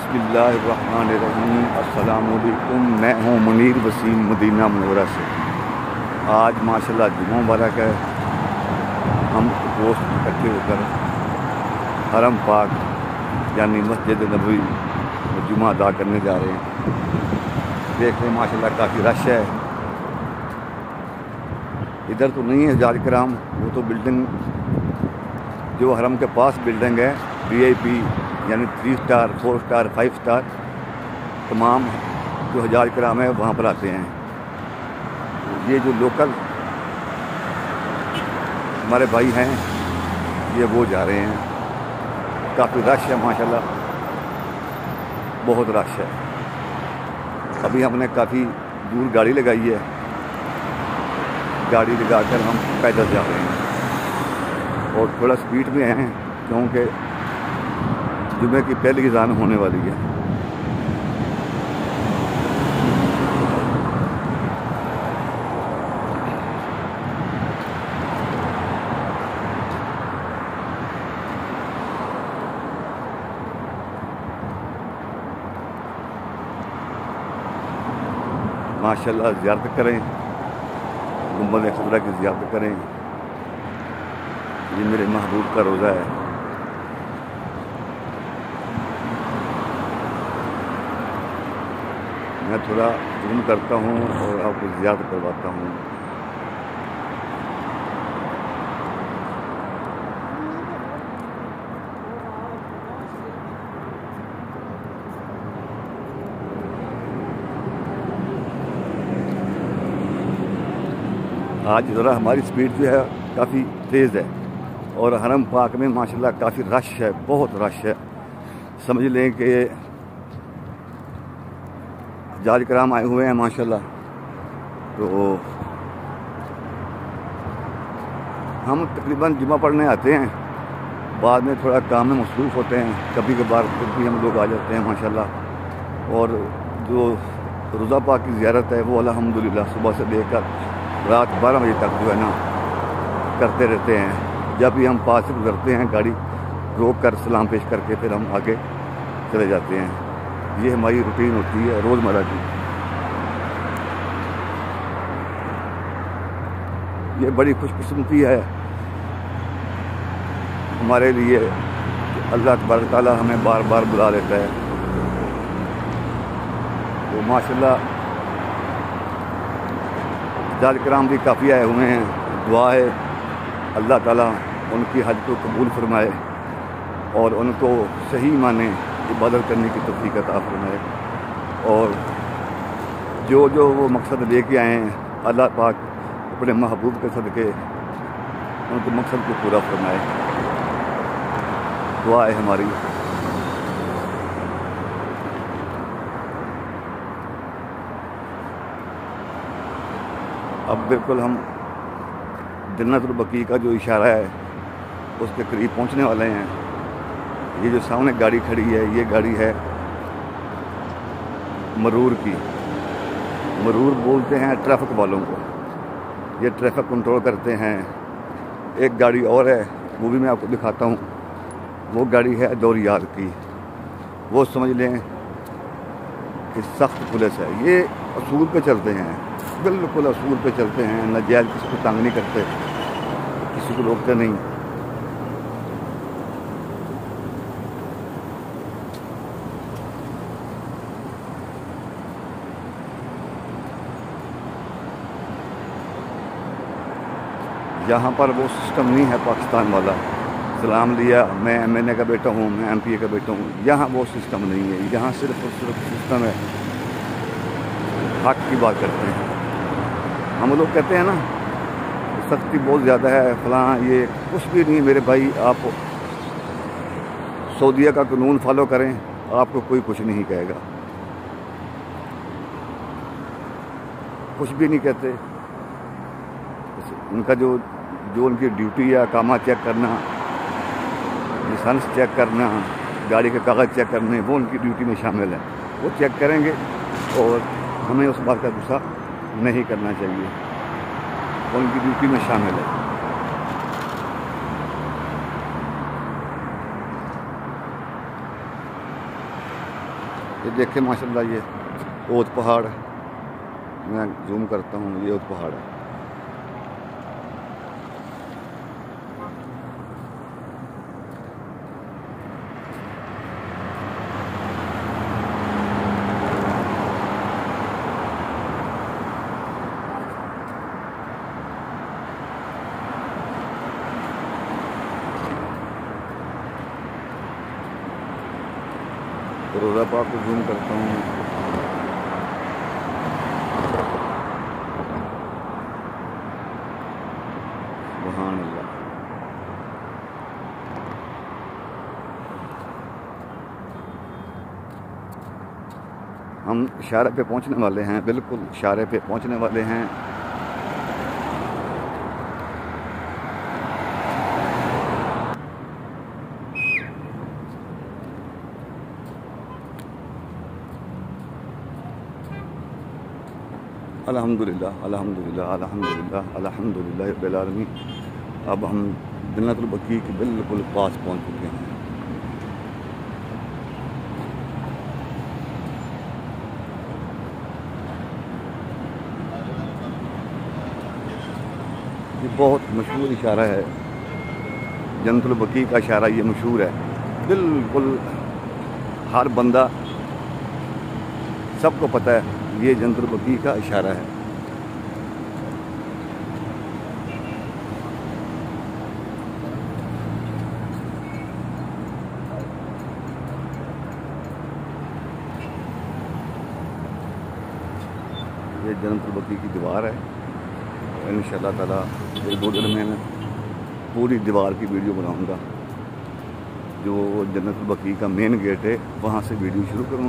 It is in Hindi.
बिस्मिल्लाहिर्रहमानिर्रहीम। अस्सलामुअलैकुम। मैं हूँ मुनीर वसीम मदीना मनोरा से। आज माशाल्लाह जुम्मा मुबारक है। हम दोस्त इकट्ठे होकर हरम पाक यानी मस्जिद नबवी में जुम्मा अदा करने जा रहे हैं। देख रहे हैं माशाल्लाह काफ़ी रश है। इधर तो नहीं है हजाज कराम, वो तो बिल्डिंग जो हरम के पास बिल्डिंग है VIP यानी 3 स्टार 4 स्टार 5 स्टार तमाम जो हजाज कराम है वहाँ पर आते हैं। ये जो लोकल हमारे भाई हैं ये वो जा रहे हैं। काफ़ी रश है माशाल्लाह, बहुत रश है। अभी हमने काफ़ी दूर गाड़ी लगाई है, गाड़ी लगाकर हम पैदल जा रहे हैं और थोड़ा स्पीड में हैं क्योंकि जुमे की पहली अज़ान होने वाली है। माशाल्लाह ज़ियारत करें, गुंबद खज़रा की ज़ियारत करें। ये मेरे महबूब का रोज़ा है। मैं थोड़ा जूम करता हूँ और आपको ज़ियारत करवाता हूँ। आज ज़रा हमारी स्पीड जो है काफ़ी तेज़ है और हरम पाक में माशाल्लाह काफ़ी रश है, बहुत रश है। समझ लें कि हजाज कराम आए हुए हैं माशाल्लाह। तो हम तकरीबन जुमा पढ़ने आते हैं, बाद में थोड़ा काम में मसरूफ़ होते हैं। कभी कभार फिर भी हम लोग आ जाते हैं माशाल्लाह। और जो रोज़ा पाक की ज़ियारत है वो अल्हम्दुलिल्लाह सुबह से लेकर रात 12 बजे तक जो है ना करते रहते हैं। जब भी हम पास से गुजरते हैं गाड़ी रोक कर सलाम पेश करके फिर हम आगे चले जाते हैं। ये हमारी रूटीन होती है रोज़मर्रा की। ये बड़ी खुशकिस्मती है हमारे लिए कि अल्लाह तबारक तआला हमें बार बार बुला लेता है। तो माशाल्लाह हजाज कराम भी काफ़ी आए हुए हैं। दुआ है अल्लाह ताला उनकी हज को कबूल फरमाए और उनको सही माने इबादत करने की तौफीक अता फरमाए। और जो वो मकसद लेके आए हैं अल्लाह पाक अपने महबूब के सदके उनके मकसद को पूरा फरमाए। दुआ है हमारी। अब बिल्कुल हम जन्नतुल बकी का जो इशारा है उसके करीब पहुंचने वाले हैं। ये जो सामने गाड़ी खड़ी है ये गाड़ी है मरूर की। मरूर बोलते हैं ट्रैफिक वालों को, ये ट्रैफिक कंट्रोल करते हैं। एक गाड़ी और है वो भी मैं आपको दिखाता हूँ। वो गाड़ी है दौरियार की। वो समझ लें कि सख्त पुलिस है। ये असूल पे चलते हैं, बिल्कुल असूल पे चलते हैं। नाजायज़ किसी को तंग नहीं करते, किसी को रोकते नहीं। यहाँ पर वो सिस्टम नहीं है पाकिस्तान वाला, सलाम लिया मैं MNA का बेटा हूँ, मैं MPA का बेटा हूँ। यहाँ वो सिस्टम नहीं है। यहाँ सिर्फ और सिर्फ सिस्टम है हक की बात करते हैं। हम लोग कहते हैं ना सख्ती बहुत ज़्यादा है फलां, ये कुछ भी नहीं मेरे भाई। आप सऊदीया का कानून फॉलो करें, आपको कोई कुछ नहीं कहेगा, कुछ भी नहीं कहते। उनका जो उनकी ड्यूटी है कामा चेक करना, लाइसेंस चेक करना, गाड़ी के कागज़ चेक करने, वो उनकी ड्यूटी में शामिल है। वो चेक करेंगे और हमें उस बात का गुस्सा नहीं करना चाहिए। वो उनकी ड्यूटी में शामिल है। ये देखें माशाल्लाह, ये ओत पहाड़ है। मैं जूम करता हूँ, ये ओत पहाड़ है। रोज़ा पाक को जूम करता हूँ। सुभान अल्लाह। हम इशारे पे पहुंचने वाले हैं, बिल्कुल इशारे पे पहुंचने वाले हैं। अल्हम्दुलिल्लाह अल्हम्दुलिल्लाह अल्हम्दुलिल्लाह अल्हम्दुलिल्लाह रब्बिल आलमीन। अब हम जन्नतुल बकी के बिल्कुल पास पहुंच चुके हैं। ये बहुत मशहूर इशारा है, जन्नतुल बकी का इशारा ये मशहूर है। बिल्कुल हर बंदा, सबको पता है ये जन्नतुल बकी का इशारा है। ये जन्नतुल बकी की दीवार है। इंशाअल्लाह ताला एक दो दिन में मैं पूरी दीवार की वीडियो बनाऊंगा। जो जन्नतुल बकी का मेन गेट है, वहाँ से वीडियो शुरू करूँगा।